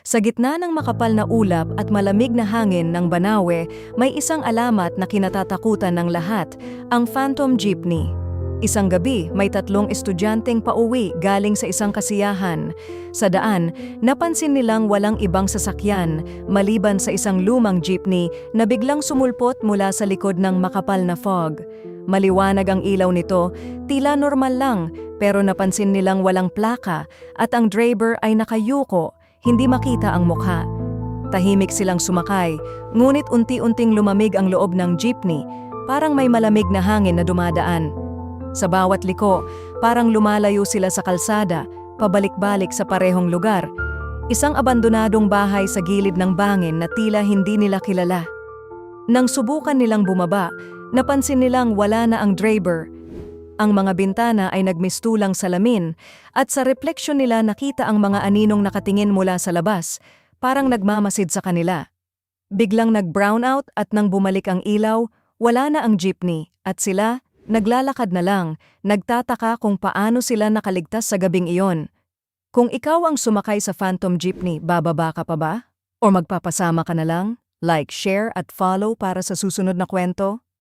Sa gitna ng makapal na ulap at malamig na hangin ng Banawe, may isang alamat na kinatatakutan ng lahat, ang Phantom Jeepney. Isang gabi, may 3 estudyanteng pauwi galing sa isang kasiyahan. Sa daan, napansin nilang walang ibang sasakyan maliban sa isang lumang jeepney na biglang sumulpot mula sa likod ng makapal na fog. Maliwanag ang ilaw nito, tila normal lang, pero napansin nilang walang plaka at ang driver ay nakayuko, hindi makita ang mukha. Tahimik silang sumakay, ngunit unti-unting lumamig ang loob ng jeepney, parang may malamig na hangin na dumadaan. Sa bawat liko, parang lumalayo sila sa kalsada, pabalik-balik sa parehong lugar. Isang abandonadong bahay sa gilid ng bangin na tila hindi nila kilala. Nang subukan nilang bumaba, napansin nilang wala na ang driver. Ang mga bintana ay nagmistulang salamin at sa refleksyon nila nakita ang mga aninong nakatingin mula sa labas, parang nagmamasid sa kanila. Biglang nag-brown out at nang bumalik ang ilaw, wala na ang jeepney at sila naglalakad na lang, nagtataka kung paano sila nakaligtas sa gabing iyon. Kung ikaw ang sumakay sa Phantom Jeepney, bababa ka pa ba? O magpapasama ka na lang? Like, share at follow para sa susunod na kwento?